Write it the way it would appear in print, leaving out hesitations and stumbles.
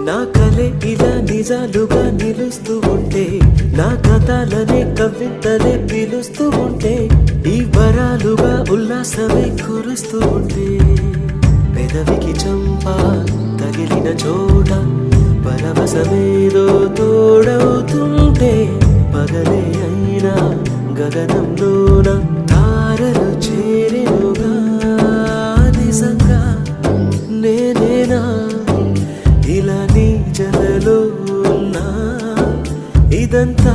నా కలే ఇలా నిజాలుగా నిలుస్తూ ఉంటే, నా కథలనే కవితలే పిలుస్తూ ఉంటే, ఈ వరాలుగా ఉల్లాసమే కురుస్తూ ఉంటే, పెదవికి చంప తగిలిన చోట పరవశమేదో తోడవుతుంటే, పగలే అయినా గగనంలోన తారలు చేరినుగా. నిజంగా నేనేనా ఇలా నీ జలలో ఉన్నా, ఇదంతా